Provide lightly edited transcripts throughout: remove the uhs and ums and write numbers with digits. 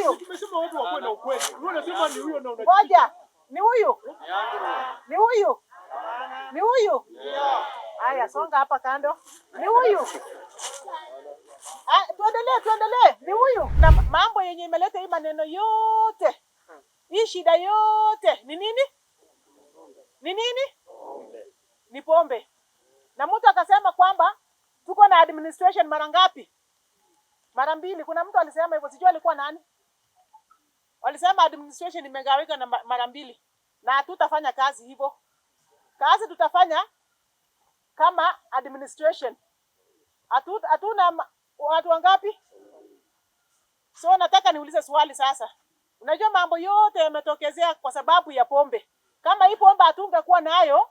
huyu. Tumesema watu wakuwe na ukweli. Wewe unasema ni huyo na unajua. Ngoja. Ni huyu. Ni huyu. Ni huyu. Haya, songa hapa kando. Ni huyu. Tuendelee. Ni huyu. Na mambo yenye imeleta hii maneno yote. Hii shida yote ni nini? Ni nini? Ni pombe. Na mtu akasema kwamba tuko na administration mara ngapi? Mara 2. Kuna mtu alisema hivyo, sijui alikuwa nani. Walisema administration imegawika na mara 2. Na hatutafanya kazi hivyo. Kazi tutafanya kama administration. Hatuna watu wangapi? So nataka niulize swali sasa. Unajua mambo yote yametokezea kwa sababu ya pombe. Kama hii pombe hatungekuwa nayo,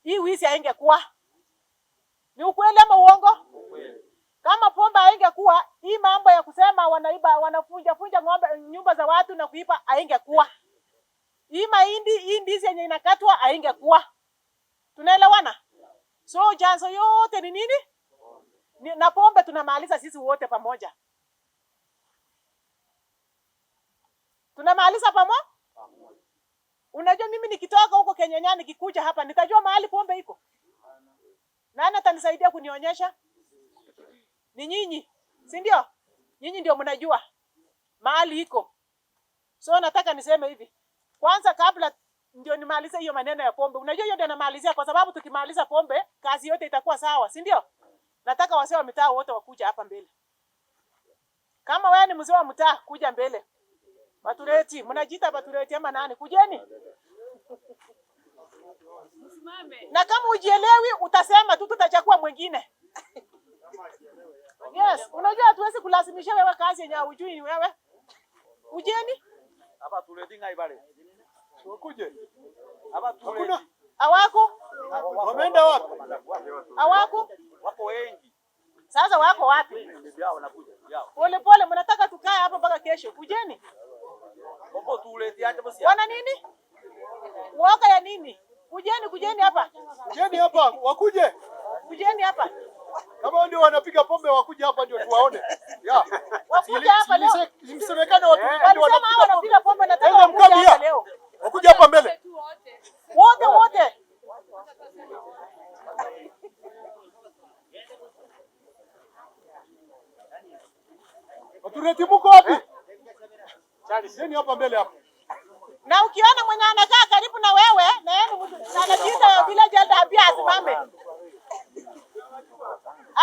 hii wizi haingekuwa. Ni ukweli ama uongo? Ukweli. Kama pombe haingekuwa, hii mambo ya kusema wanaiba, wanafunja ng'ombe nyumba za watu na kuiba haingekuwa. Hii mahindi, hii ndizi yenye inakatwa haingekuwa. Tunaelewana? So chanzo yote ni nini? Na pombe tunamaliza sisi wote pamoja. Tunamaliza pamoja? Unajua mimi nikitoka huko Kenya nikikuja hapa nitajua mahali pombe iko. Nani atanisaidia kunionyesha? Ni nyinyi. Si ndio? Nyinyi ndio mnajua mahali iko. So nataka niseme hivi. Kwanza kabla ndio nimalize hiyo maneno ya pombe. Unajua hiyo ndio namalizia kwa sababu tukimaliza pombe kazi yote itakuwa sawa, si ndio? Nataka wazee wa mtaa wote wakuja hapa mbele. Kama wewe ni mzee wa mtaa kuja mbele. Batureti, mnajiita Batureti ama nani? Kujeni. Na kama ujielewi utasema tu tutachukua mwingine. Yes, unajua hatuwezi kulazimisha wewe kazi yenye hujui ni wewe. Kujeni. Hapa tuleti ngai pale. Wakuje. Hapa tuleti. Hawako? Wameenda wapi? Hawako? Wako wengi. Sasa wako wapi? Ndio wanakuja. Pole mnataka tukae hapa mpaka kesho. Kujeni. Kombo tuleti acha basi. Wana nini? Woga ya nini? Kujeni hapa. Kujeni hapa, wakuje. Kujeni hapa. Kama ndio wanapiga pombe wakuje hapa ndio tuwaone. Ya. Wakuje hapa leo. Simsemekana watu ndio wanapiga pombe nataka wakuje hapa leo. Wakuje hapa mbele. Wote. Batureti mko wapi? Jeni hapa mbele hapa. Na ukiona mwenye anakaa karibu na wewe na yeye anajiita village elder ambia asimame.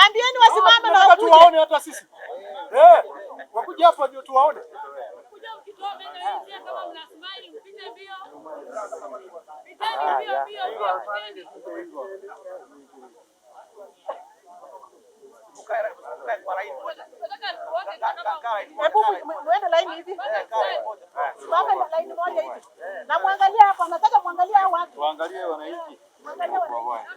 Ambieni wasimame na wakuje. Tuwaone hata sisi. Wakuje hapa ndio tuwaone. Kuja ukitoa mbele hizi kama mna smile mpite mbio. Piteni mbio. Hebu muende line hivi. Simame na line moja hivi. Na muangalia hapa, nataka muangalie hao watu. Tuangalie wananchi. Muangalie wananchi.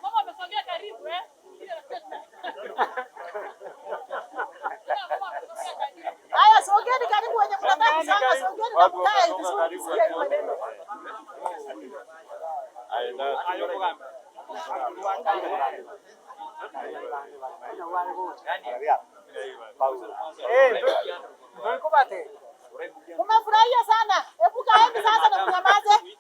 Mama amesogea karibu Haya, sogeni karibu wenye mnataka kusanga, sogeni na mkae vizuri kusikia hii maneno. Umefurahia sana. Hebu kaeni sasa na mnyamaze.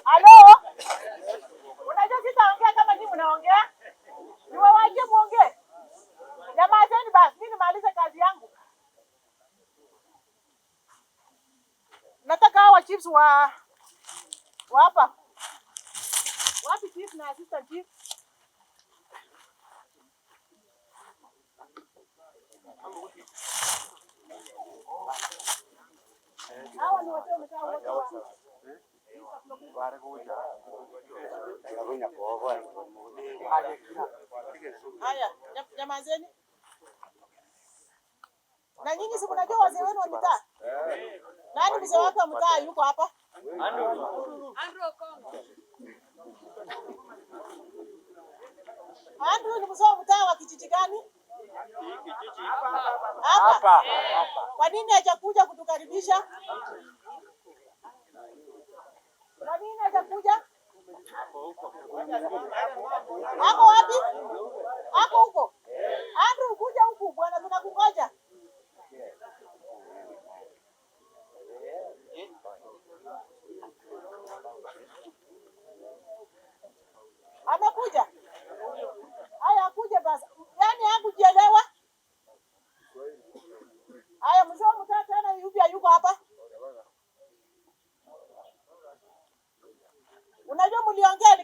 Halo? Unajua sitaongea kama nyinyi mnaongea? Niwaachie muongee. Nyamazeni basi, mimi nimalize kazi yangu. Nataka hawa chiefs wa hapa. Wapi chief na assistant chief? Hawa ni watu wamekaa wote. Haya, nyamazeni. Na nyinyi si mnajua wazee wenu wa mitaa? Nani mzee wako wa mtaa yuko hapa? Andrew Kongo. Andrew ni mzee wa mtaa wa kijiji gani? Hapa. Hapa. Kwa nini hajakuja kutukaribisha? Kwa nini hajakuja? Hapo wapi? Hapo huko. Andrew kuja huku bwana, tunakungoja. Amekuja. Haya akuje basi. Yaani hakujielewa. Haya mzee mtaa tena yupi yuko hapa? Unajua mliongea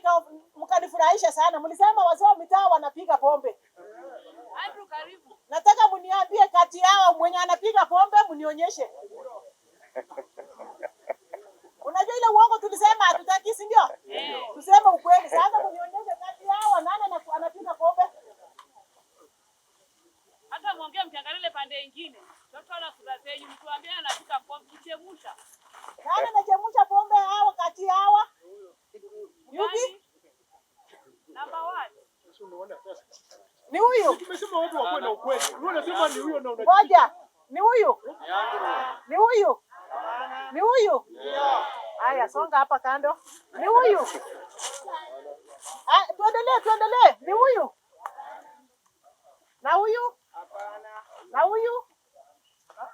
mkanifurahisha sana. Mlisema wazee wa mitaa wanapiga pombe. Andrew karibu. Nataka mniambie kati yao mwenye anapiga pombe mnionyeshe. Unajua ile uongo tulisema hatutaki, si ndio? Tuseme ukweli. Sasa mnionyeshe kati yao nani anapiga pombe. Hata muongee mkiangalia pande nyingine. Toto na sura zenyu mtuambie anapika pombe kuchemusha. Nani anachemusha pombe hao kati hawa? Yupi? Number 1. Ni huyu. Tumesema watu wakuwe na ukweli. Wewe unasema ni huyo na Ngoja. Ni huyu. Ni huyu. Ni huyu. Haya, songa hapa kando. Ni huyu. Tuendelee. Ni huyu. Na huyu? Hapana. Na huyu?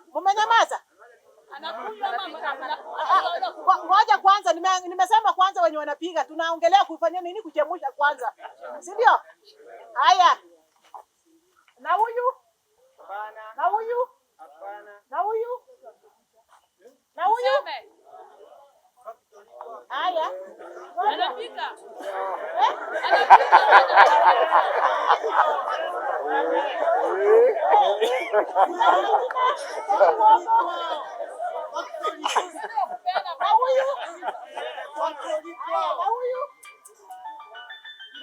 Mumenyamaza? Anakunywa mama. Ngoja kwanza, nimesema kwanza wenye wanapiga. Tunaongelea kufanya nini, kuchemusha kwanza. Si ndio? Haya. Na huyu? Hapana. Na huyu? Hapana. Na huyu? Na huyu? Haya. Anapika. Na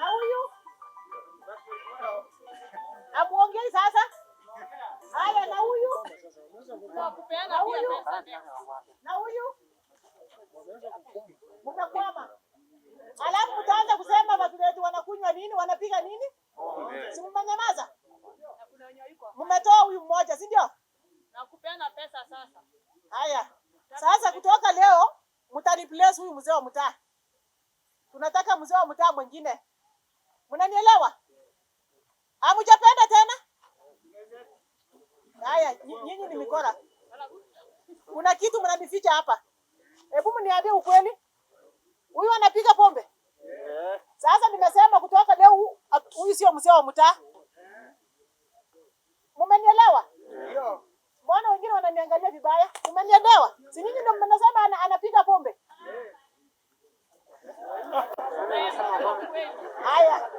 huyu? Amuongei sasa? Haya, na huyu? Kupeana pia pesa. Na huyu? Mtakwama. Alafu mtaanza kusema watu wetu wanakunywa nini, wanapiga nini? Si mmenyamaza? Na kuna wenye yuko. Mmetoa huyu mmoja, si ndio? Na kupeana pesa sasa. Haya. Sasa kutoka leo mtareplace huyu mzee wa mtaa. Tunataka mzee wa mtaa mwingine. Mnanielewa? Hamjapenda tena? Haya, nyinyi ni mikora. Kuna kitu mnanificha hapa. Hebu mniambie ukweli. Huyu anapiga pombe? Sasa nimesema kutoka leo huyu sio mzee wa mtaa. Mmenielewa? Ndio. Mbona wengine wananiangalia vibaya? Mmenielewa? Si nyinyi ndio mnasema anapiga pombe? Haya.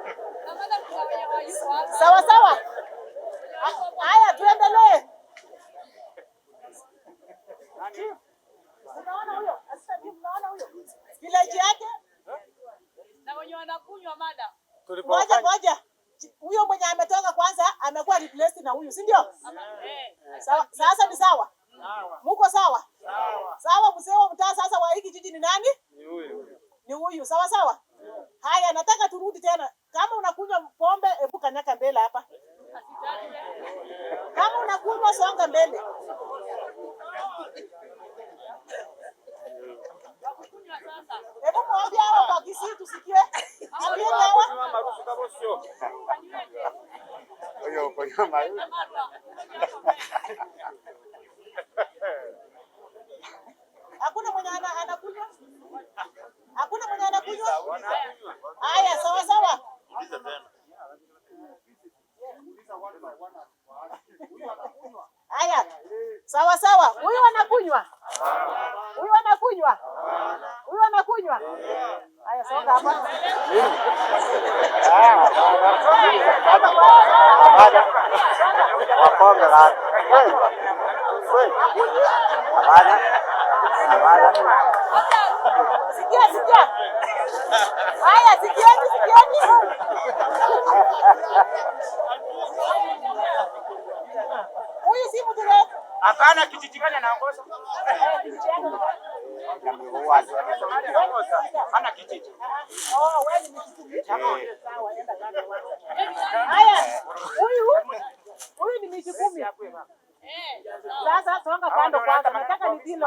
Sawa sawa. Haya, tuendelee. Unaona huyo? Asante, unaona huyo? Village yake? Na wenye wanakunywa mada. Ngoja. Huyo mwenye ametoka kwanza amekuwa replaced na huyu, si ndio? Sawa, sasa ni sawa? Muko sawa? Sawa, mzee wa mtaa sasa wa hiki jiji ni nani? Ni huyu. Sawa sawa? Haya, nataka turudi tena. Kama unakunywa pombe, hebu kanyaka mbele hapa. Kama unakunywa songa mbele. Hebu mwambie hawa kwa Kisii tusikie. Ambieni hawa. Marufu kama sio. Oyo kwa nyama. Hakuna mwenye anakunywa? Hakuna mwenye anakunywa? Haya, sawa sawa. Haya. Sawa sawa. Huyu anakunywa? Huyu anakunywa? Huyu anakunywa? Haya, songa hapa. Sikia. Haya, sikieni. Huyu si mtu wetu. Hapana, kijiji gani anaongoza? Hana kijiji. Oh, wewe ni mtu. Sawa, enda kando. dilo.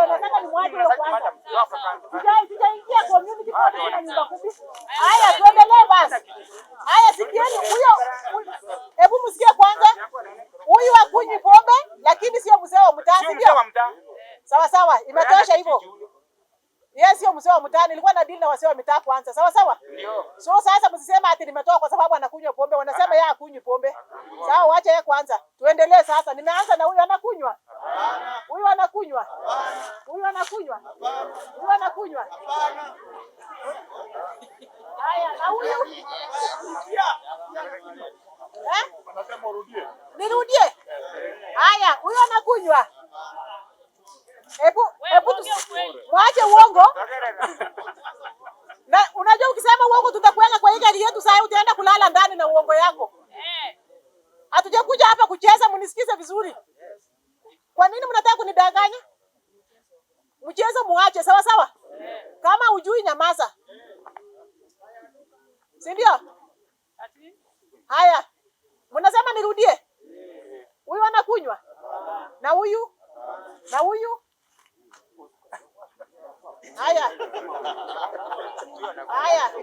Nataka nimwache hiyo kwanza. Sijaingia community college na nyumba kubwa. Haya, tuendelee basi. Haya, sikieni huyo. Hebu msikie kwanza. Huyu hakunywi pombe lakini sio mzee wa mtaa, ndio? Sawa sawa, imetosha hivyo. Yeye sio mzee wa mtaa, nilikuwa na deal na wasee wa mitaa kwanza. Sawa sawa? Ndio. So sasa msisema ati nimetoka kwa sababu anakunywa pombe. Wanasema yeye hakunywi pombe. Sawa, waache yeye kwanza. Tuendelee sasa. Nimeanza na huyu anakunywa. Hapana. Huyu anakunywa. Hapana. Huyu anakunywa. Hapana. Huyu anakunywa. Hapana. Haya, na huyu? Anasema urudie. Nirudie? Haya, huyu anakunywa. Hebu mwache uongo. Na unajua ukisema uongo tutakuweka kwa hii gari yetu sasa utaenda kulala ndani na uongo yako. Hatujakuja hapa kucheza, mnisikize vizuri. Kwa nini mnataka kunidanganya? Mchezo muache, sawa sawa? Kama hujui nyamaza. Si ndio? Haya. Mnasema nirudie? Huyu anakunywa? Na huyu? Na huyu? Haya. Haya.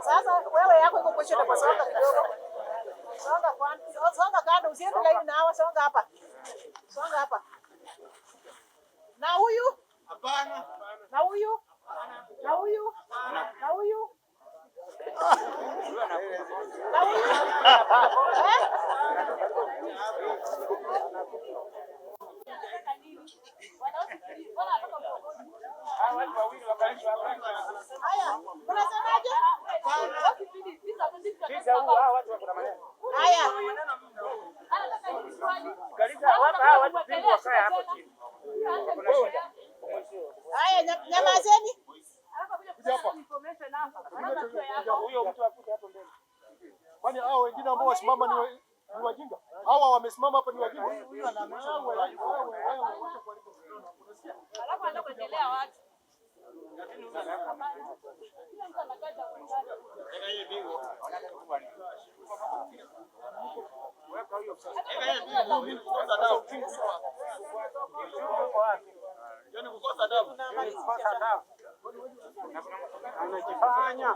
Sasa wewe yako iko question kwa songa kidogo. Songa kando, usiende laini na hawa, songa hapa. Songa hapa. Na huyu? Hapana. Na huyu? Na huyu? Na huyu? Na huyu? Haya, unasemaje? Haya. Haya, nyamazeni. Huyo mtu akute hapo mbele. Kwani hao wengine ambao wasimama ni wajinga? Hawa wamesimama hapa ni wajinga? Huyu anamesha wewe. Alafu anaenda kuendelea watu. Anajifanya.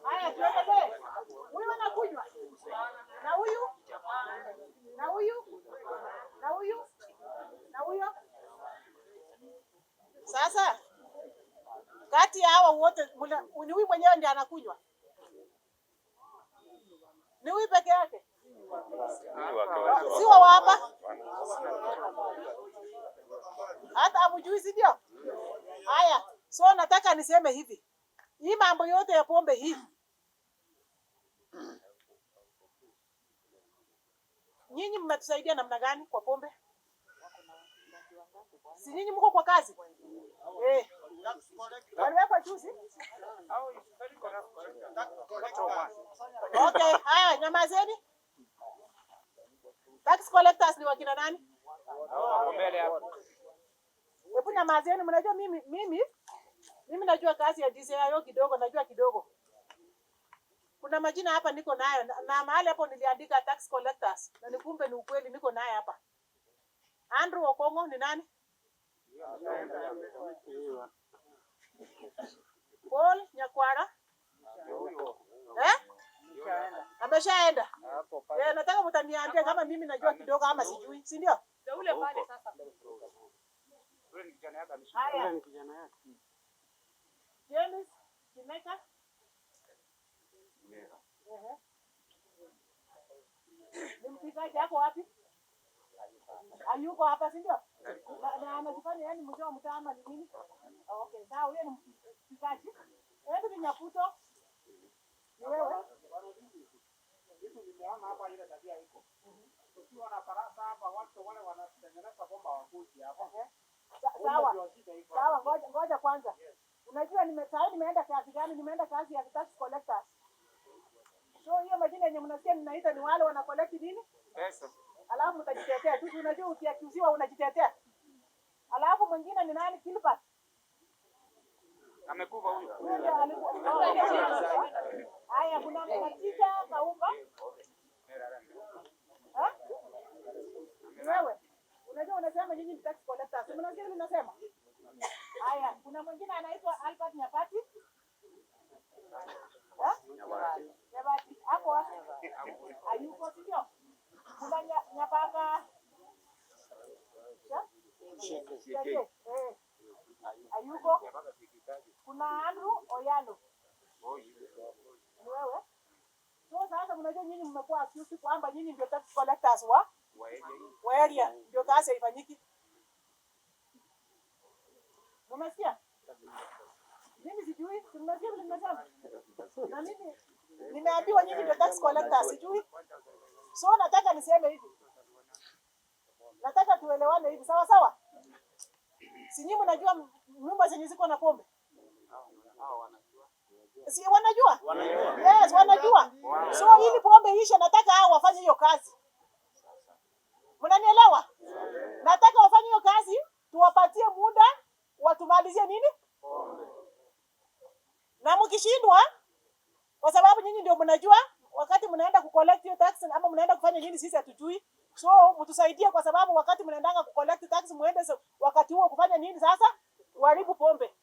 Haya, tuendelee. Huyu anakunywa. Na huyu? Na huyu? Na huyu? Na huyo? Sasa kati ya hawa wote ni huyu mwenyewe ndiye anakunywa? Ni huyu peke yake? Si wa hapa? Hata hamjui, si ndio? Haya, so nataka niseme hivi. Hii mambo yote ya pombe hii. Nyinyi mmetusaidia namna gani kwa pombe? Si nyinyi mko kwa kazi? Waliwekwa juzi? Okay, haya nyamazeni. Tax collectors ni wakina nani? Hebu nyamazeni, mnajua mimi najua kazi ya DCIO kidogo, najua kidogo. Kuna majina hapa niko nayo na mahali hapo niliandika tax collectors na nikumbe ni ukweli niko naye hapa. Andrew Okongo ni nani? Paul Nyakwara? Ameshaenda. Nataka mtaniambia kama mimi najua kidogo ama sijui, si ndio? Ndio ule pale sasa. Ule ni kijana yake Haya. Ule ni kijana yake. James Kimeka? Ni mpigaji hapo wapi? Hayuko hapa, si ndio? Na anajifanya yani mzee wa mtaa ama ni nini? Okay, sawa, huyo ni mpigaji. Hebu ni Nyaputo. Ni wewe? Vitu nimeona hapa ile tabia iko. Ukiwa na farasa hapa watu wale wanatengeneza bomba wakuti hapa. Sawa. Sawa, ngoja kwanza. Unajua nimeenda kazi gani? Nimeenda kazi ya tax collectors. So hiyo majina yenye mnasikia ninaita ni wale wana collect nini? Pesa. Alafu mtajitetea tu, unajua ukiakuziwa unajitetea. Alafu mwingine ni nani? Kilpa. Amekufa huyo. Haya, kuna katika Kaumba. Wewe unajua unasema nyinyi ni tax collectors. Mnasikia nini nasema? Haya, kuna mwingine anaitwa Albert Nyapati. Nyapati. Hapo wapi? Hayuko sio? Kuna Nyapaka. Hayuko. Kuna Andrew Oyalo. Wewe. So sasa mnajua nyinyi mmekuwa accused kwamba nyinyi ndio tax collectors wa area ndio kazi haifanyiki. Mmesikia? Mimi sijui, mmesikia vile nimesema? Na mimi nimeambiwa nyinyi ndio tax collectors, sijui. So nataka niseme hivi. Nataka tuelewane hivi, sawa sawa? Si nyinyi mnajua nyumba zenye ziko na pombe? Si wanajua? Yes, wanajua. So ili pombe ishe nataka hao wafanye hiyo kazi. Mnanielewa? Nataka wafanye hiyo kazi, tuwapatie muda watumalizie nini? Na mkishindwa kwa sababu nyinyi ndio mnajua wakati mnaenda kucollect hiyo tax ama mnaenda kufanya nini sisi hatujui. So mtusaidie kwa sababu wakati mnaendanga kucollect tax muende wakati huo kufanya nini sasa? Kuharibu pombe.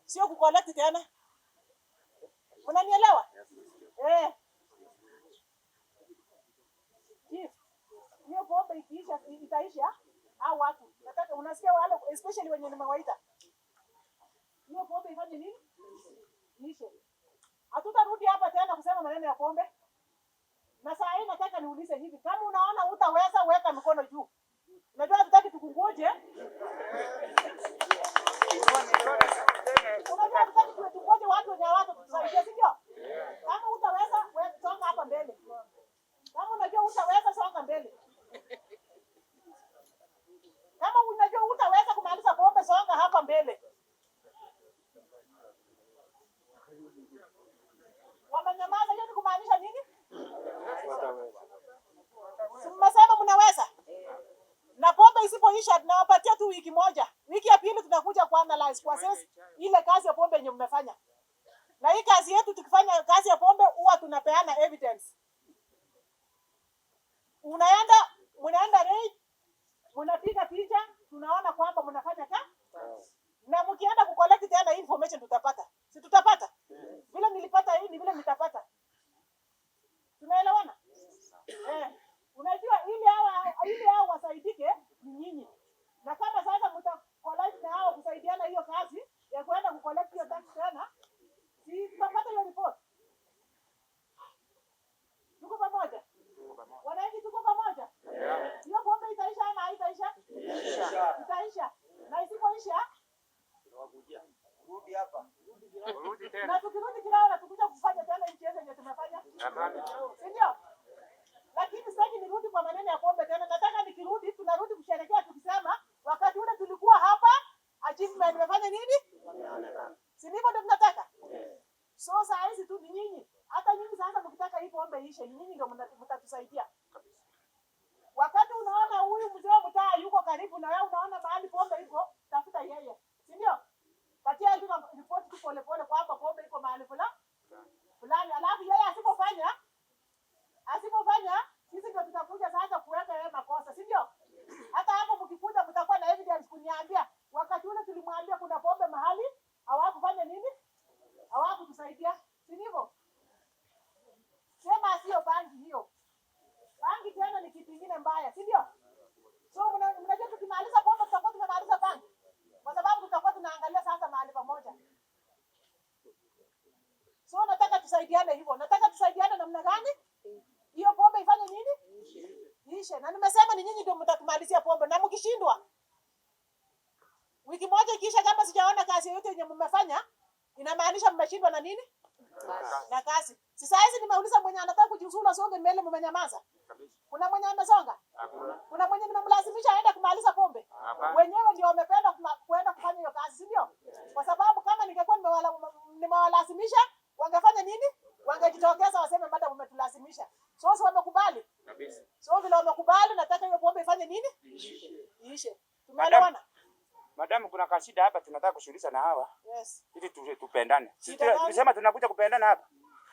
Sio kucollect tena. Unanielewa? Hiyo pombe ikiisha itaisha au watu. Nataka unasikia wale especially wenye nimewaita. Hiyo pombe ifanye nini? Ishe. Hatutarudi hapa tena kusema maneno ya pombe. Na saa hii nataka niulize hivi, kama unaona utaweza weka mikono juu. Unajua tutaki tukungoje. Unajua tutaki tukungoje watu wenye watu tusaidie, si ndio? Kama utaweza wewe songa hapa mbele. Kama unajua utaweza songa mbele. Kama unajua utaweza kumaliza pombe songa hapa mbele. Wamenyamaza, hiyo ni kumaanisha nini? Mmesema mnaweza. Na pombe isipoisha tunawapatia tu wiki moja. Wiki ya pili tutakuja kuanalyze kwa sasa ile kazi ya pombe yenye mmefanya. Na hii kazi yetu tukifanya kazi ya pombe huwa tunapeana evidence. Mnaenda raid, mnapiga picha, tunaona kwamba mnafanya kazi. Na mkienda kucollect tena information tutapata. Si tutapata? Vile nilipata hii ni vile nitapata. Tunaelewana? Unajua ili hao wasaidike ni nyinyi. Na kama sasa mtacollect na hao kusaidiana hiyo kazi ya kwenda kucollect hiyo tax tena, si tutapata hiyo report. Tuko pamoja? Wananchi tuko pamoja? Hiyo pombe itaisha ama haitaisha? Itaisha. Na isipoisha Rudi hapa. Rudi tena. na tukirudi kilao na tukuja kufanya tena mchezo yenye tumefanya. Ndio. Lakini sasa nirudi kwa maneno ya pombe tena. Nataka nikirudi tunarudi kusherehekea tukisema wakati ule tulikuwa hapa achievement nimefanya nini? Si ndivyo ndio tunataka? So saa hizi tu ni nyinyi. Hata nyinyi sasa mkitaka hii pombe ishe, nyinyi ndio mtatusaidia. Wakati unaona huyu mzee mtaa yuko karibu na wewe unaona mahali pombe iko, tafuta yeye. Si ndio? Patia ndio report tu pole pole kwamba pombe iko mahali fulani. Alafu yeye asipofanya sisi ndio tutakuja sasa kuweka yeye makosa, si ndio? Hata hapo mkikuja mtakuwa na evidence kuniambia wakati ule tulimwambia kuna pombe mahali hawakufanya nini? Hawakutusaidia. Si ndivyo? Sema sio bangi hiyo. Bangi tena ni kitu kingine mbaya, si ndio? So mnajua tukimaliza pombe tutakuwa tumemaliza bangi. Kwa sababu tutakuwa tunaangalia sasa mahali pamoja. So nataka tusaidiane hivyo. Nataka tusaidiane namna gani? Hiyo pombe ifanye nini? Ishe. Na nimesema ni nyinyi ndio mtatumalizia pombe na mkishindwa. Wiki moja ikiisha kama sijaona kazi yote yenye mmefanya, inamaanisha mmeshindwa na nini? Na kazi. Sasa hizi nimeuliza mwenye anataka kujiuzulu songe mbele mmenyamaza. Kuna mwenye amesonga? Kuna mwenye nimemlazimisha aende kumaliza pombe? Wenyewe ndio wamependa kwenda kufanya hiyo kazi, si ndio? Kwa sababu kama ningekuwa nimewalazimisha, wangefanya nini? Wangejitokeza waseme madam umetulazimisha. So wamekubali. Kabisa. So vile wamekubali nataka hiyo pombe ifanye nini? Ishe. Tumeelewana? Madamu, kuna kashida hapa tunataka kushughulisha na hawa. Yes. Ili tupendane. Shida gani? Tulisema tunakuja kupendana hapa.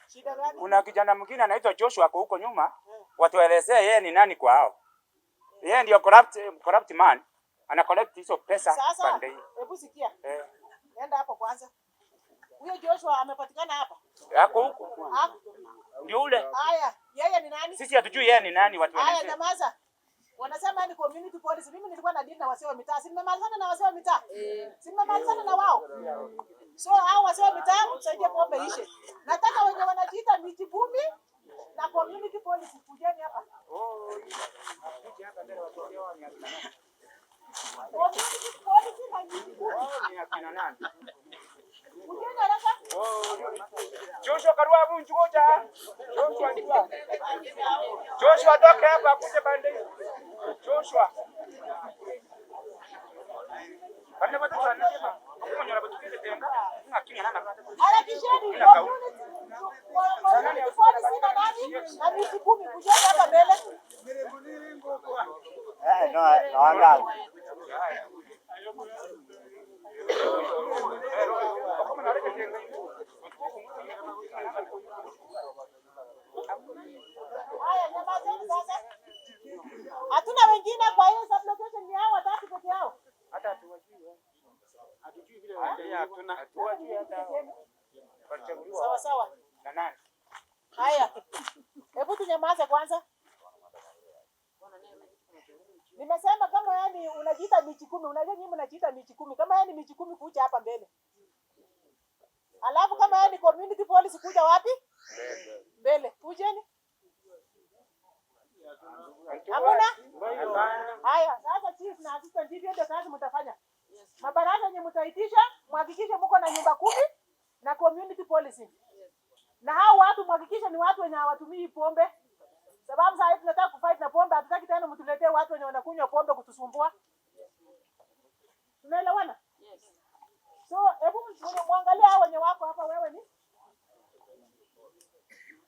Shida gani? Kuna kijana mwingine anaitwa Joshua ako huko nyuma. Watuelezee yeye ni nani kwa hao. Yeye ndio corrupt man. Ana collect hizo pesa pande hii. Sasa, hebu sikia. Nenda hapo kwanza. Huyo Joshua amepatikana hapa. Yako huko. Ndio ule. Haya, yeye ni nani? Sisi hatujui yeye ni nani, watuelezee. Haya, nyamaza. Wanasema ni community policy. Mimi nilikuwa na deal na wasee wa mitaa. Si nimemalizana na wasee wa mitaa? Si nimemalizana na wao. So hao wasee wa mitaa msaidie pombe ishe. Nataka wenye wanajiita miti 10 na community policy kujeni hapa. Community policy na miti 10. Ni akina nani? Kujeni haraka. Joshua Karua Bunju ngoja. Joshua toka hapa kuja pande hii. Joshua. Pande watu wanasema kama nyora batukile tena. Ngakini nana. Harakisheni community policy na nani? Na miti 10 kujeni hapa mbele. No. Haya, nyamazeni sasa. Hatuna wengine kwa hiyo sublocation ni hao watatu peke yao. Hata hatuwajui. Hatujui vile waendelea, hatuna. Hatuwajui hata. Sawa sawa. Na nani? Haya. Hebu tunyamaze kwanza. Nimesema kama yani unajiita miti 10, unajua nyinyi mnajiita miti 10. Kama yani miti 10 kuja hapa mbele. Alafu kama yani community policy kuja wapi? Mbele. Kujeni. Hamuna? Haya, sasa chief na assistant chief ndio kazi mtafanya. Mabaraza yenye mtaitisha, mhakikishe mko na nyumba 10 na community policy. Na hao watu mhakikishe ni watu wenye hawatumii pombe. Sababu sasa tunataka kufight na pombe, hatutaki tena mtuletee watu wenye wanakunywa pombe kutusumbua. Tunaelewana? Yes. So, hebu muangalie hao wenye wako hapa. Wewe ni?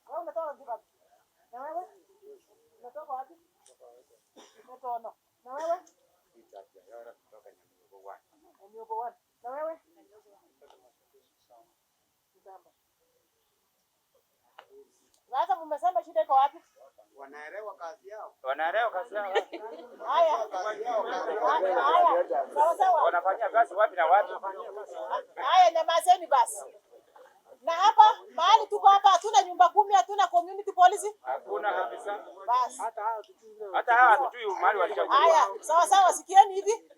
Wewe unatoka wapi? Na wewe? Unatoka wapi? Unatoka. Na wewe? Nyumba 1. Na wewe? Sasa mmesema shida iko wapi? Wanaelewa kazi yao. Wanaelewa kazi yao. Haya. Sawa sawa. Wanafanyia kazi wapi na wapi? Haya, nyamazeni basi. Na hapa mahali tuko hapa hatuna nyumba 10, hatuna community policy. Hakuna kabisa. Basi. Hata hawa hatujui mahali walichagua. Haya, sawa sawa, sikieni hivi.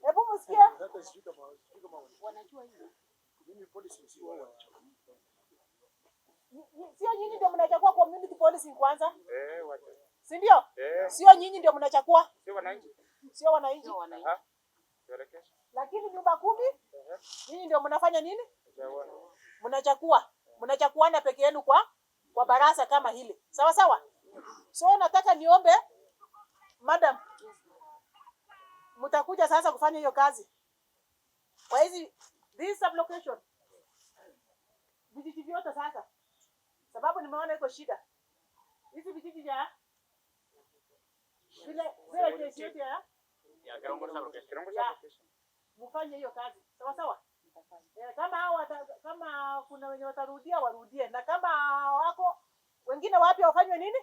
Hebu msikie. Wanajua hiyo. Mimi policy si wao. Sio nyinyi ndio mnachagua community policy kwanza? Wacha. Si ndio? Sio nyinyi ndio mnachagua? Sio wananchi. Sio wananchi. Tuelekesha. Lakini nyumba 10 nyinyi ndio mnafanya nini? Mnachagua. Mnachaguana peke yenu kwa baraza kama hili. Sawa sawa? So nataka niombe madam, mtakuja sasa kufanya hiyo kazi. Kwa this sublocation. Vijiji vyote sasa. Sababu nimeona iko shida. Hizi vijiji ya zile kesi yote ya mfanye hiyo kazi. Sawa sawa? Kama kuna wenye watarudia warudie, na kama wako wengine wapi wafanywe nini?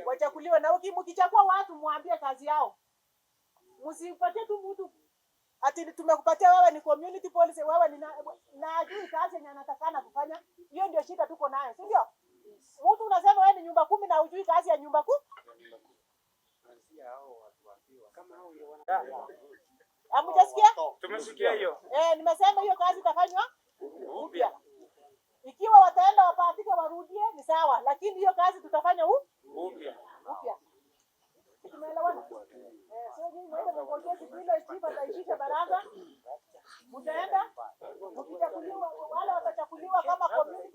Wachakuliwe. Na mkichagua watu muambie kazi yao. Msipatie tu mtu ati tumekupatia wewe ni community policy, wewe ni na ajui kazi yenye anatakana kufanya. Hiyo ndio shida tuko nayo, si ndio? Mtu unasema wewe ni nyumba 10 na hujui kazi ya nyumba 10. Kama hao ndio wana. Hamjasikia? Tumesikia hiyo. Nimesema hiyo kazi itafanywa upya. Ikiwa wataenda wapatike warudie ni sawa, lakini hiyo kazi tutafanya upya. Tumeelewana? Sio nyinyi mmoja mngojea siku ile chifa taishisha baraza. Mtaenda mkichakuliwa, wale watachakuliwa kama community